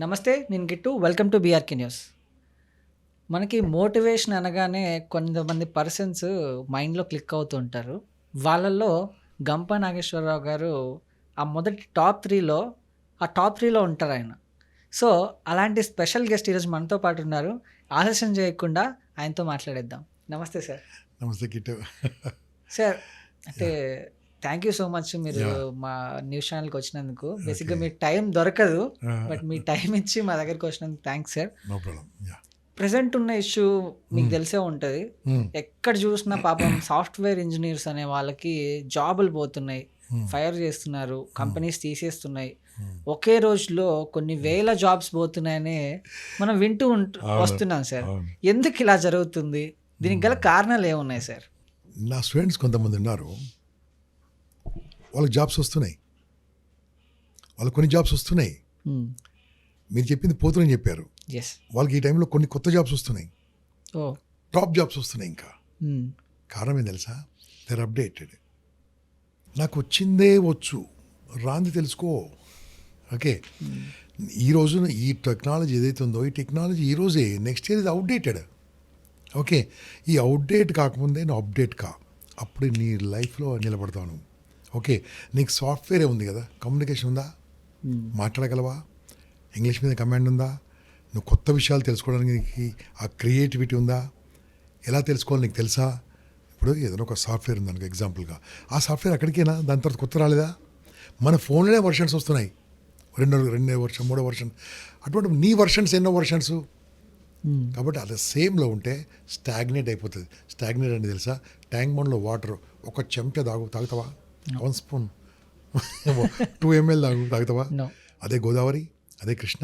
నమస్తే, నేను గిట్టు. Welcome to BRK news. మనకి మోటివేషన్ అనగానే కొంతమంది పర్సన్స్ మైండ్‌లో క్లిక్ అవుతూ ఉంటారు. వాళ్ళల్లో గంప నాగేశ్వరరావు గారు ఆ మొదటి టాప్ 3లో ఉంటారాయన. సో, అలాంటి స్పెషల్ గెస్ట్ ఈరోజు మనతో పాటు ఉన్నారు. ఆలస్యం చేయకుండా ఆయనతో మాట్లాడేద్దాం. నమస్తే సార్. నమస్తే కిట్టు. సార్, అంటే థ్యాంక్ యూ సో మచ్ మీరు యాహ్! మా న్యూస్ ఛానల్‌కి వచ్చినందుకు. ఓకే. బేసిక్‌గా మీకు టైం దొరకదు. ఆ! బట్ మీ టైం ఇచ్చి మా దగ్గరికి వచ్చినందుకు thanks sir. No problem. Yeah! Present ఉన్న ఇష్యూ మీకు తెలిసే ఉంటది. హ్మ్. ఎక్కడ చూసినా పాపం సాఫ్ట్‌వేర్ ఇంజినీర్స్ అనే వాళ్ళకి జాబులు పోతున్నాయి. హ్మ్. ఫైర్ చేస్తున్నారు. కంపెనీస్ తీసేస్తున్నాయి. హ్మ్. ఒకే రోజులో కొన్ని వేల జాబ్స్ పోతున్నాయని మనం వింటూ అవును. వస్తున్నాం సార్. అవును. ఎందుకు ఇలా జరుగుతుంది? దీనికి గల కారణాలు ఏమున్నాయి సార్? నా స్టూడెంట్స్ కొంతమంది ఉన్నారు. వాళ్ళకి జాబ్స్ వస్తున్నాయి. వాళ్ళకి కొన్ని జాబ్స్ వస్తున్నాయి. మీరు చెప్పింది పోతున్నాయని చెప్పారు. యెస్. వాళ్ళకి ఈ టైంలో కొన్ని కొత్త జాబ్స్ వస్తున్నాయి. ఓహ్! టాప్ జాబ్స్ వస్తున్నాయి ఇంకా. హ్మ్. కారణం ఏం తెలుసా? They are updated. నాకు వచ్చిందే వచ్చు, రాంది తెలుసుకో. ఓకే. ఈ రోజున ఈ టెక్నాలజీ ఏదైతే ఉందో, ఈ టెక్నాలజీ ఈ రోజే, నెక్స్ట్ ఇయర్ ఇది అవుట్డేటెడ్. ఓకే. ఈ అవుట్డేట్ కాకముందే నువ్వు అప్డేట్ కా. అప్పుడు నీ లైఫ్లో నిలబడతావు నువ్వు. ఓకే. నీకు సాఫ్ట్వేరే ఉంది కదా, కమ్యూనికేషన్ ఉందా, మాట్లాడగలవా, ఇంగ్లీష్ మీద కమాండ్ ఉందా, నువ్వు కొత్త విషయాలు తెలుసుకోవడానికి నీకు ఆ క్రియేటివిటీ ఉందా, ఎలా తెలుసుకోవాలి నీకు తెలుసా? ఇప్పుడు ఏదైనా ఒక సాఫ్ట్వేర్ ఉంది అనుకో ఎగ్జాంపుల్గా, ఆ సాఫ్ట్వేర్ అక్కడికేనా, దాని తర్వాత కొత్త రాలేదా? మన ఫోన్లోనే వర్షన్స్ వస్తున్నాయి, రెండో వర్షన్, మూడో వర్షన్. అటువంటి నీ వర్షన్స్ ఎన్నో వర్షన్స్. కాబట్టి అది సేమ్లో ఉంటే స్టాగ్నేట్ అయిపోతుంది. స్టాగ్నేట్ అంటే తెలుసా? ట్యాంక్ బండ్లో వాటర్ ఒక చెంచా తాగుతావా? 1 స్పూన్ 2 ml తాగుతావా? నో. అదే గోదావరి, అదే కృష్ణ,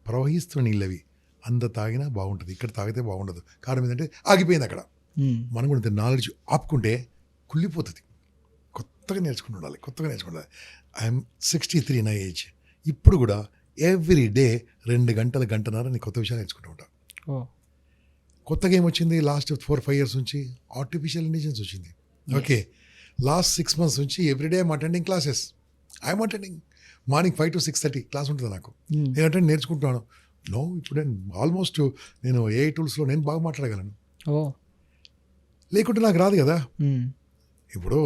ప్రవహిస్తున్న నీళ్ళవి. అంత తాగినా బాగుంటుంది, ఇక్కడ తాగితే బాగుండదు. కారణం ఏంటంటే ఆగిపోయింది అక్కడ. మనం కూడా నాలెడ్జ్ ఆపుకుంటే కుళ్ళిపోతుంది. కొత్తగా నేర్చుకుని ఉండాలి, కొత్తగా నేర్చుకుండాలి. ఐఎమ్ 63 నా ఏజ్. ఇప్పుడు కూడా ఎవ్రీ డే 2 గంటల, గంటన్నర నేను కొత్త విషయాలు నేర్చుకుంటూ ఉంటాను. ఓహ్! కొత్తగా ఏమొచ్చింది లాస్ట్ 4-5 years నుంచి? ఆర్టిఫిషియల్ ఇంటెలిజెన్స్ వచ్చింది. ఓకే. లాస్ట్ 6 months నుంచి everyday I'm attending classes. I'm attending morning 5 to 6:30 class ఉంటుంది నాకు. నేను అటెండ్ నేర్చుకుంటున్నాను. ఇప్పుడు నేను ఆల్మోస్ట్ నేను ఏఐ టూల్స్లో నేను బాగా మాట్లాడగలను. ఓహ్! లేకుంటే నాకు రాదు కదా. ఇప్పుడు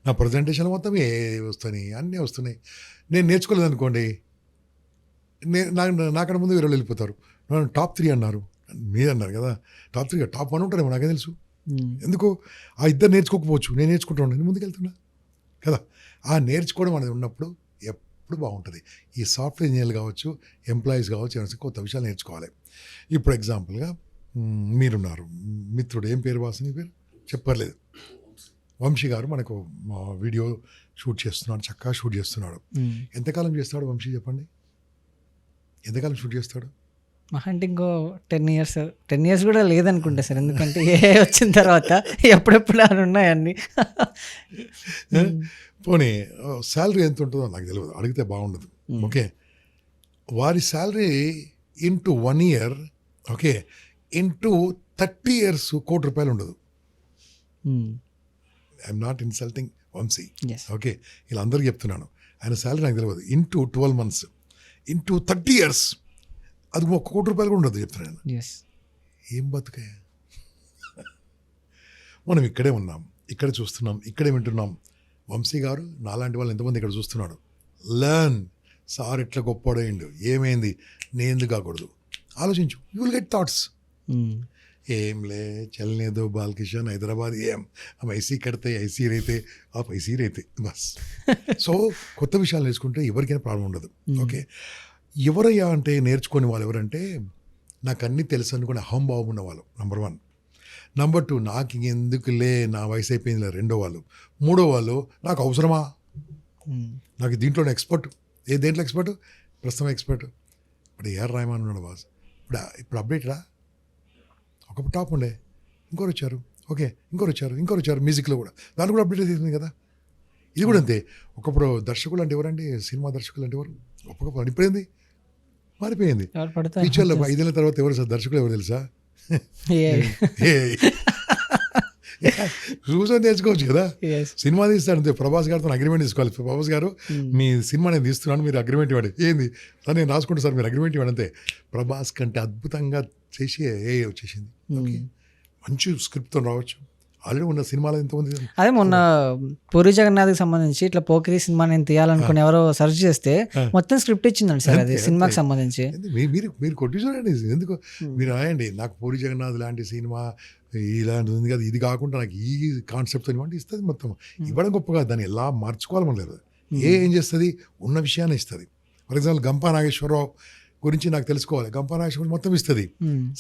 నా ప్రజెంటేషన్ మొత్తం ఏఐ వస్తున్నాయి, అన్నీ వస్తున్నాయి. నేను నేర్చుకోలేదు అనుకోండి, నాకన్నా ముందు వేరే వెళ్ళిపోతారు. నన్ను టాప్ 3 అన్నారు, మీరు అన్నారు కదా టాప్ 3, టాప్ 1 ఉంటారేమో నాకే తెలుసు. ఎందుకు ఆ ఇద్దరు నేర్చుకోకపోవచ్చు, నేను నేర్చుకుంటాను, నేను ముందుకెళ్తున్నా కదా. ఆ నేర్చుకోవడం అనేది ఉన్నప్పుడు ఎప్పుడు బాగుంటుంది. ఈ సాఫ్ట్వేర్ ఇంజనీర్లు కావచ్చు, ఎంప్లాయీస్ కావచ్చు, ఏమైనా కొత్త విషయాలు నేర్చుకోవాలి. ఇప్పుడు ఎగ్జాంపుల్గా మీరున్నారు, మిత్రుడు, ఏం పేరు వాసు, నీ పేరు చెప్పర్లేదు, వంశీ గారు మనకు వీడియో షూట్ చేస్తున్నాడు, చక్కగా షూట్ చేస్తున్నాడు. ఎంతకాలం చేస్తాడు వంశీ చెప్పండి? ఎంతకాలం షూట్ చేస్తాడు? మహా అంటే ఇంకో 10 years కూడా లేదనుకుంటా సార్. ఎందుకంటే ఏ వచ్చిన తర్వాత ఎప్పుడెప్పుడు అని ఉన్నాయన్నీ. పోనీ శాలరీ ఎంత ఉంటుందో నాకు తెలియదు, అడిగితే బాగుండదు. ఓకే. వారి salary into 1 year, okay, into 30 years ₹1,00,00,000 ఉండదు. I'm not insulting Vamshi. Okay. ఇలా అందరికీ చెప్తున్నాను. ఆయన శాలరీ నాకు తెలియదు. ఇంటూ 12 months, ఇంటూ 30 years, అది ₹1,00,00,000 కూడా ఉండదు చెప్తున్నాను. ఏం బతుకే. మనం ఇక్కడే ఉన్నాం, ఇక్కడే చూస్తున్నాం, ఇక్కడే వింటున్నాం. వంశీ గారు నాలాంటి వాళ్ళు ఎంతమంది ఇక్కడ చూస్తున్నాడు. లర్న్. సార్ ఎట్లా గొప్పడైండు, ఏమైంది, నేను ఎందుకు కాకూడదు, ఆలోచించు. You will get thoughts. ఏం లే చల్నే దో బాలకిషన్ హైదరాబాద్, ఏం हम ऐसी करते ऐसी रहते आप ऐसी रहते బస్. సో కొత్త విషయాలు నేర్చుకుంటే ఎవరికైనా ప్రాబ్లం ఉండదు. ఓకే. ఎవరయ్యా అంటే నేర్చుకునే వాళ్ళు ఎవరంటే, నాకు అన్నీ తెలుసు అనుకుని అహంభావం ఉన్నవాళ్ళు నంబర్ 1. నంబర్ 2, నాకు ఇంకెందుకులే, నా వయసు అయిపోయిందిలే రెండో వాళ్ళు. మూడో వాళ్ళు, నాకు అవసరమా, నాకు దీంట్లోనే ఎక్స్పర్ట్. దేంట్లో ఎక్స్పర్ట్? ప్రస్తుతం ఎక్స్పర్ట్. ఇప్పుడు ఏఆర్ రెహమాన్ ఉన్నాడు బాస్, ఇప్పుడు అప్డేటరా. ఒకప్పుడు టాప్ ఉండే, ఇంకోరు వచ్చారు, ఓకే, ఇంకోరు వచ్చారు మ్యూజిక్లో కూడా, దాన్ని కూడా అప్డేట్ అవుతుంది కదా. ఇది కూడా అంతే. ఒకప్పుడు దర్శకులు అంటే ఎవరండి, సినిమా దర్శకులు అంటే ఎవరు, ఒక్కొక్క ఇప్పుడేంది మారిపోయింది. ఫ్యూచర్లో 5 ఏళ్ళ తర్వాత ఎవరు సార్ దర్శకులు, ఎవరు తెలుసా? చూసని నేర్చుకోవచ్చు కదా. Yes. సినిమా తీస్తాడు అంతే, ప్రభాస్ గారితో అగ్రిమెంట్ తీసుకోవాలి. ప్రభాస్ గారు మీ సినిమా నేను తీస్తున్నాను, మీరు అగ్రిమెంట్ ఇవ్వండి. ఏంది సార్ నేను రాసుకుంటా సార్, మీరు అగ్రిమెంట్ ఇవ్వండి అంతే. ప్రభాస్ కంటే అద్భుతంగా చేసి వచ్చేసింది. ఓకే, మంచి స్క్రిప్ట్తో రావచ్చు. ఆల్రెడీ ఉన్న సినిమాలో ఎంతమంది. అదే మొన్న పూరి జగన్నాథ్కి సంబంధించి ఇట్లా పోకిరి సినిమా నేను తీయాలనుకుని ఎవరో సెర్చ్ చేస్తే మొత్తం స్క్రిప్ట్ ఇచ్చిందండి సార్ అది సినిమాకి సంబంధించి. మీరు మీరు కొట్టి చూడండి, ఎందుకు మీరు రాయండి నాకు పూరి జగన్నాథ్ లాంటి సినిమా ఇలాంటిది ఉంది కదా, ఇది కాకుండా నాకు ఈ కాన్సెప్ట్ ఇవ్వండి, ఇస్తుంది. మొత్తం ఇవ్వడం గొప్ప కాదు, దాన్ని ఎలా మార్చుకోవాలి మన లేదు. ఏం చేస్తుంది, ఉన్న విషయాన్ని ఇస్తుంది. ఫర్ ఎగ్జాంపుల్ గంపా నాగేశ్వరరావు గురించి నాకు తెలుసుకోవాలి, గంపా నాగేశ్వరరావు మొత్తం ఇస్తుంది.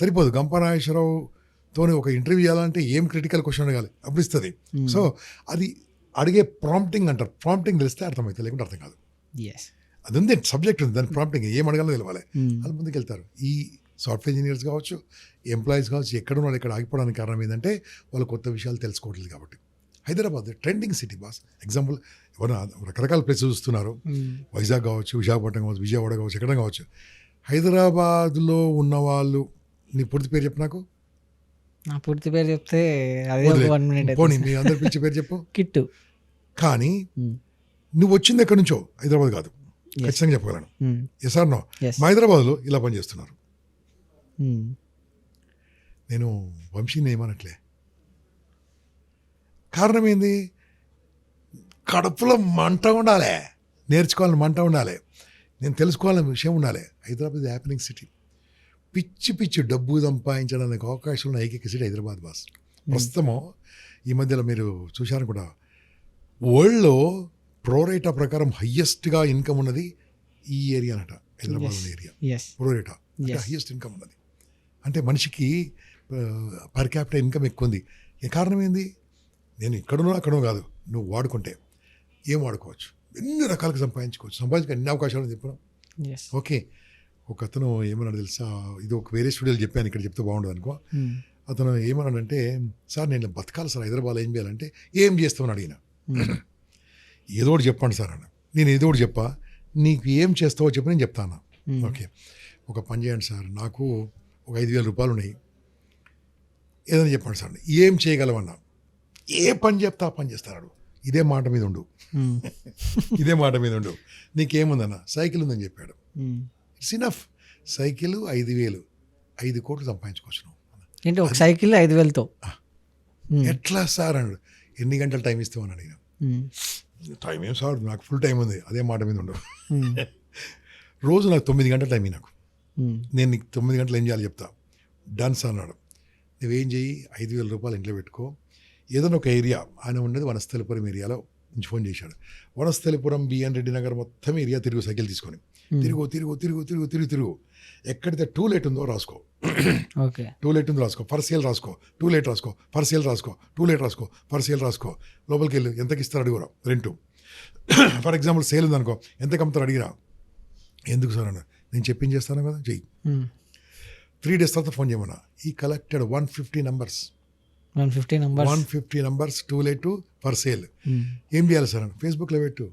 సరిపోదు, గంపా నాగేశ్వరరావుతో ఒక ఇంటర్వ్యూ చేయాలంటే ఏం క్రిటికల్ క్వశ్చన్ అడగాలి, అప్పుడు ఇస్తుంది. సో అది అడిగే ప్రాంప్టింగ్ అంటారు. ప్రాంప్టింగ్ తెలిస్తే అర్థమవుతుంది, లేకుంటే అర్థం కాదు. అది ఉంది, సబ్జెక్ట్ ఉంది, దాని ప్రాంప్టింగ్ ఏం అడగాలో తెలవాలి, వాళ్ళు ముందుకు వెళ్తారు. ఈ సాఫ్ట్వేర్ ఇంజనీర్స్ కావచ్చు, ఎంప్లాయీస్ కావచ్చు, ఎక్కడ ఉన్నారు ఇక్కడ ఆగిపోవడానికి కారణం ఏంటంటే వాళ్ళు కొత్త విషయాలు తెలుసుకోవట్లేదు కాబట్టి. Hyderabad trending city boss. Example ఎవరైనా రకరకాల ప్లేసెస్ చూస్తున్నారు, వైజాగ్ కావచ్చు, విశాఖపట్నం కావచ్చు, విజయవాడ కావచ్చు, ఎక్కడ కావచ్చు. హైదరాబాద్లో ఉన్న వాళ్ళు, నీ పూర్తి పేరు చెప్పు నాకు. నా పూర్తి పేరు చెప్తే అదే 1 minute పోనీ మీ అందరి పిలిచే పేరు చెప్పు. కిట్టు. కానీ నువ్వు వచ్చింది ఎక్కడి నుంచో, హైదరాబాద్ కాదు, ఖచ్చితంగా చెప్పగలను. Yes or no? మా హైదరాబాద్లో ఇలా పనిచేస్తున్నారు. నేను వంశీని ఏమనట్లే, కారణం ఏంది, కడుపులో మంట ఉండాలి, నేర్చుకోవాలని మంట ఉండాలి, నేను తెలుసుకోవాలని విషయం ఉండాలి. హైదరాబాద్ హ్యాపెనింగ్ సిటీ, పిచ్చి పిచ్చి డబ్బు సంపాదించడానికి అవకాశం ఉన్న ఏకైక సిటీ హైదరాబాద్ బాస్. ప్రస్తుతము ఈ మధ్యలో మీరు చూశారు కూడా, వరల్డ్లో ప్రోరేటా ప్రకారం హయ్యెస్ట్గా ఇన్కమ్ ఉన్నది ఈ ఏరియా అనట, హైదరాబాద్ ఉన్న ఏరియా. ప్రోరేటా హయ్యెస్ట్ ఇన్కమ్ ఉన్నది. అంటే మనిషికి పర్ క్యాపిటల్ ఇన్కమ్ ఎక్కువ ఉంది. కారణం ఏంది, నేను ఇక్కడనో అక్కడో కాదు, నువ్వు వాడుకుంటే ఏం వాడుకోవచ్చు, ఎన్ని రకాలుగా సంపాదించుకోవచ్చు. ఎన్ని అవకాశాలు చెప్పాను. ఓకే, ఒక అతను ఏమన్నాడు తెలుసా, ఇది ఒక వేరే స్టూడియోలో చెప్పాను, ఇక్కడ చెప్తే బాగుండదు అనుకో. అతను ఏమన్నాడంటే, సార్ నేను బతకాలి సార్, హైదరాబాద్లో ఏం చేయాలంటే, ఏం చేస్తామని అడిగిన. ఏదో ఒకటి చెప్పండి సార్ అన్న. నేను ఏదో ఒకటి చెప్పా, నీకు ఏం చేస్తావో చెప్పి నేను చెప్తాను. ఓకే, ఒక పని చేయండి సార్, నాకు ఒక 5,000 రూపాయలు ఉన్నాయి, ఏదైనా చెప్పండి సార్. ఏం చేయగలవన్నా, ఏ పని చెప్తా ఆ పని చేస్తాడు. ఇదే మాట మీద ఉండు, ఇదే మాట మీద ఉండు. నీకేముందన్న, సైకిల్ ఉందని చెప్పాడు. It's enough. సైకిల్ 5,000, 5 కోట్లు సంపాదించుకోవచ్చు నువ్వు. ఏంటి ఒక సైకిల్ 5,000తో? ఎట్లా సార్ అన్నాడు. ఎన్ని గంటలు టైం ఇస్తామని అడిగిన. టైం ఏం సార్, నాకు ఫుల్ టైం ఉంది, అదే మాట మీద ఉండవు. రోజు నాకు 9 గంటల టైం నాకు, నేను నీకు 9 గంటలు ఏం చేయాలి చెప్తా. డన్స్ అన్నాడు. నువ్వేం చెయ్యి, 5,000 రూపాయలు ఇంట్లో పెట్టుకో, ఏదైనా ఒక ఏరియా, ఆయన ఉన్నది వనస్థలిపురం ఏరియాలో నుంచి ఫోన్ చేశాడు. వనస్థలిపురం, బిఎన్ రెడ్డి నగర్ మొత్తం ఏరియా తిరుగు, సైకిల్ తీసుకొని తిరుగు తిరుగు తిరుగు తిరుగు తిరుగు తిరుగు. ఎక్కడైతే టూలెట్ ఉందో రాసుకో, టూలెట్ ఉందో రాసుకో, ఫర్ సేల్ రాసుకో, టూలెట్ రాసుకో, ఫర్ సేల్ రాసుకో, టూలెట్ రాసుకో, ఫర్ సేల్ రాసుకో. లోపలికి వెళ్ళి ఎంతకి ఇస్తారు అడుగురా, రెంటు. ఫర్ ఎగ్జాంపుల్ సేల్ ఉందనుకో, ఎంతకి అమ్ముతారు అడిగిరా. ఎందుకు సార్ అన్న, నేను చెప్పింది చేస్తాను కదా, చెయ్యి. 3 days తర్వాత ఫోన్ చేయమన్నా. ఈ collected 150 numbers, 150 numbers to let for sale. ఏం చేయాలి సార్ అని, ఫేస్బుక్లో పెట్టు.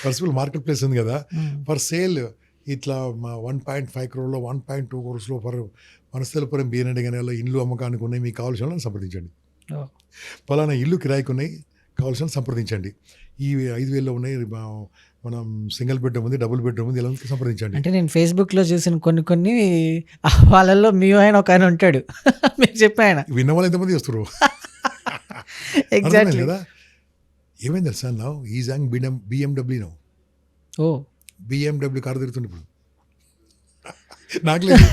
పర్సిబుల్ మార్కెట్ ప్లేస్ ఉంది కదా, ఫర్ సేల్ ఇట్లా 1.5 crore 1.2 crores ఫర్ వనస్థలిపురం బిఎన్రెడ్డి గనేలో ఇల్లు అమ్మకానికి ఉన్నాయి, మీకు కావాల్సిన సంప్రదించండి. పలానా ఇల్లు కిరాయికి ఉన్నాయి, కావాల్సిన సంప్రదించండి. ఈ 5,000లో ఉన్నాయి, మనం సింగిల్ బెడ్రూమ్ ఉంది, డబుల్ బెడ్రూమ్ ఉంది, ఇలా సంప్రదించండి. అంటే నేను ఫేస్బుక్లో చూసిన కొన్ని వాళ్ళల్లో మీ ఆయన ఒక ఆయన ఉంటాడు, మీరు చెప్పాయన విన్న వాళ్ళు ఎంతమంది వస్తారు. ఎగ్జాక్ట్లీ కదా. ఏమైంది తెలుసా, నా ఈజాంగ్ బిఎండబ్ల్యూ నో. బిఎండబ్ల్యూ కారు తిరుగుతుంది ఇప్పుడు. నాకులేదు.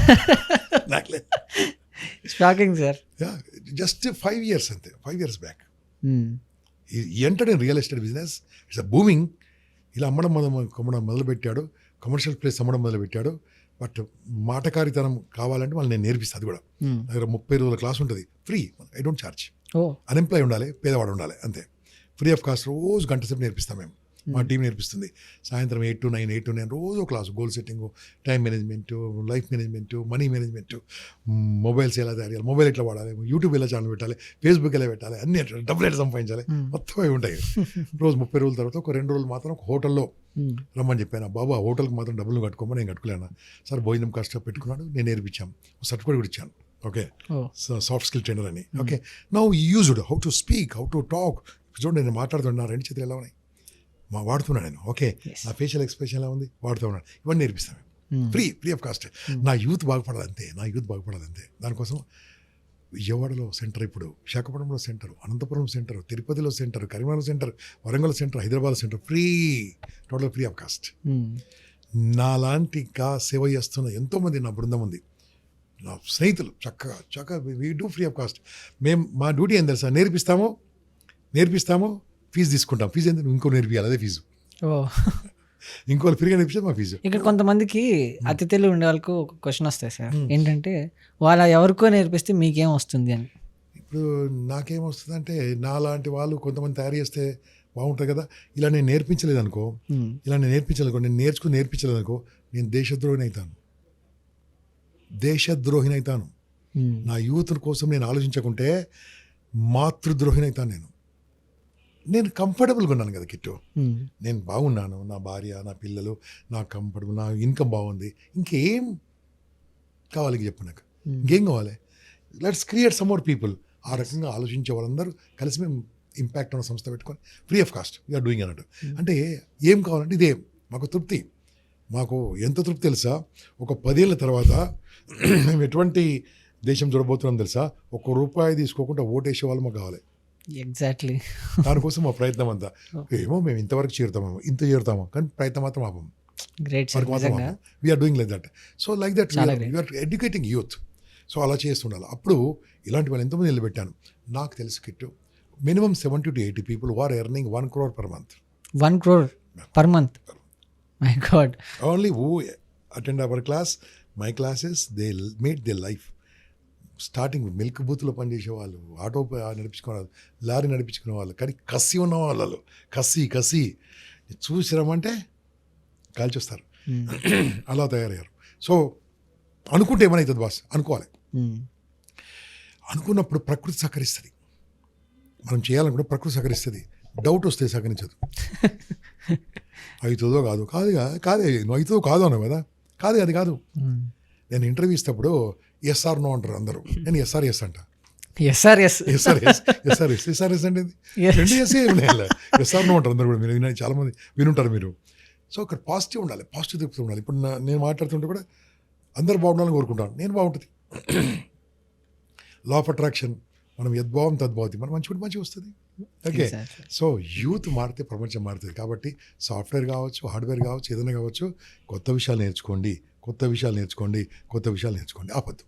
Shocking sir. జస్ట్ 5 years అంతే, 5 years back enter in real estate business. It's a booming. ఇలా అమ్మడం మొదలుపెట్టాడు, కమర్షియల్ ప్లేస్ అమ్మడం మొదలుపెట్టాడు. బట్ మాటకారితనం కావాలంటే వాళ్ళు నేను నేర్పిస్తాను. అది కూడా దగ్గర 30 రోజుల క్లాస్ ఉంటుంది, free, I don't charge. Unemploy ఉండాలి, పేదవాడు ఉండాలి, అంతే, ఫ్రీ ఆఫ్ కాస్ట్. రోజు గంట సేపు నేర్పిస్తాం మేము, మా టీం నేర్పిస్తుంది. సాయంత్రం 8 to 9 రోజు class. Goal setting, time management, life management, money management, mobiles ఎలా తయారు చేయాలి, మొబైల్ ఎట్లా వాడాలి, యూట్యూబ్ ఎలా ఛానల్ పెట్టాలి, ఫేస్బుక్ ఎలా పెట్టాలి, అన్ని డబ్బులు ఎట్లా సంపాదించాలి, మొత్తం అవి ఉంటాయి. రోజు 30 రోజుల తర్వాత ఒక 2 రోజులు మాత్రం ఒక హోటల్లో రమ్మని చెప్పాను. బాబు ఆ హోటల్కి మాత్రం డబ్బులు కట్టుకోమని నేను కట్టుకోలేను సార్. భోజనం కాస్ట్ పెట్టుకున్నాడు, నేను నేర్పించాను, సర్టిఫికేట్ కూడా ఇచ్చాను. ఓకే, ఓ సాఫ్ట్ స్కిల్ ట్రైనర్ అని. Okay, now used how to speak, how to talk. చూడండి, నేను మాట్లాడుతున్నా, రెండు చేతులు ఎలా ఉన్నాయి, వాడుతున్నాను నేను. Okay, Yes. నా ఫేషియల్ ఎక్స్ప్రెషన్ ఎలా ఉంది, వాడుతూ ఉన్నాను. ఇవన్నీ నేర్పిస్తాను ఫ్రీ ఆఫ్ కాస్ట్. నా యూత్ బాగుపడాలంతే, దానికోసం విజయవాడలో సెంటర్, ఇప్పుడు విశాఖపట్నంలో సెంటర్, అనంతపురం సెంటర్, తిరుపతిలో centre, Karimnagar centre, Warangal centre, Hyderabad centre, total free of cost. నాలాంటి సేవ చేస్తున్న ఎంతోమంది నా బృందం ఉంది, నా స్నేహితులు. చక్కగా we do free of cost. మేము మా డ్యూటీ ఏం తెలుసా, నేర్పిస్తాము, ఫీజు తీసుకుంటాం. ఫీజు ఎందుకు, ఇంకో నేర్పియాలి, అదే ఫీజు. ఓ ఇంకోళ్ళు ఫ్రీగా నేర్పిస్తే మా ఫీజు. ఇక్కడ కొంతమందికి అతి తెలివి ఉండే వాళ్ళకు ఒక క్వశ్చన్ వస్తాయి సార్, ఏంటంటే వాళ్ళ ఎవరికో నేర్పిస్తే మీకేం వస్తుంది అని. ఇప్పుడు నాకేమొస్తుందంటే, నాలాంటి వాళ్ళు కొంతమంది తయారు చేస్తే బాగుంటుంది కదా. ఇలా నేను నేర్పించలేదు అనుకో, నేను నేర్పించలేదు అనుకో, నేను దేశద్రోహిని అవుతాను. నా యూత్ కోసం నేను ఆలోచించకుంటే మాతృద్రోహిని అవుతాను. నేను కంఫర్టబుల్గా ఉన్నాను కదా కిట్టు, నేను బాగున్నాను, నా భార్య, నా పిల్లలు, నా కంఫర్టబుల్, నా ఇన్కమ్ బాగుంది. ఇంకేం కావాలి చెప్పు నాకు, ఇంకేం కావాలి? Let's create some more people. ఆ రకంగా ఆలోచించే వాళ్ళందరూ కలిసి మేము ఇంపాక్ట్ ఉన్న సంస్థ పెట్టుకొని free of cost we are doing అన్నట్టు. అంటే ఏం కావాలంటే ఇదే మాకు తృప్తి. మాకు ఎంత తృప్తి తెలుసా, ఒక 10 ఏళ్ళ తర్వాత మేము ఎటువంటి దేశం చూడబోతున్నాం తెలుసా, ₹1 తీసుకోకుండా ఓటేసే వాళ్ళు మాకు కావాలి. ఎగ్జాక్ట్లీ. దానికోసం మా ప్రయత్నం అంతా. ఏమో మేము ఇంతవరకు చేరుతామో కానీ ప్రయత్నం మాత్రం ఆపం. గ్రేట్ సార్, నిజంగా we are doing like that. So like that we are educating youth. So అలా చేస్తుండాలి. అప్పుడు ఇలాంటి వాళ్ళు ఎంతమంది నిలబెట్టాను నాకు తెలుసు Kittu. Minimum 70 to 80 people who are earning 1 crore per month. 1 crore per month. My God. Only who attend our class, my classes, they made their life. Starting milk బూత్లో పనిచేసే వాళ్ళు, ఆటో నడిపించుకునే వాళ్ళు, లారీ నడిపించుకునే వాళ్ళు, కానీ కసి ఉన్న వాళ్ళు, కసి చూసిరామంటే కాల్చొస్తారు. అలా తయారయ్యారు. సో అనుకుంటే ఏమైతుంది బాస్, అనుకోవాలి. అనుకున్నప్పుడు ప్రకృతి సహకరిస్తుంది. మనం చేయాలనుకుంటే ప్రకృతి సహకరిస్తుంది. డౌట్ వస్తే సహకరించదు. అవుతుందో కాదు నువ్వు అవుతుందో కాదు అన్నావు కదా, అది కాదు. నేను ఇంటర్వ్యూ ఇస్తేప్పుడు ఎస్ఆర్ నో అంటారు అందరూ, నేను ఎస్ఆర్ఎస్ అంట. ఎస్ఆర్ఎస్ అంటే రెండు ఎస్ఆర్ నో అంటారు అందరు కూడా. మీరు చాలా మంది వినుంటారు మీరు. సో అక్కడ పాజిటివ్ ఉండాలి, పాజిటివ్ తిప్పుతూ ఉండాలి. ఇప్పుడు నేను మాట్లాడుతుంటే కూడా అందరు బాగుండాలని కోరుకుంటాను, నేను బాగుంటుంది. లా ఆఫ్ అట్రాక్షన్, మనం యద్భావం తద్భావతి, మనం మంచి వస్తుంది. ఓకే, సో యూత్ మారితే ప్రపంచం మారుతుంది. కాబట్టి సాఫ్ట్వేర్ కావచ్చు, హార్డ్వేర్ కావచ్చు, ఏదైనా కావచ్చు, కొత్త విషయాలు నేర్చుకోండి. ఆపద్దు.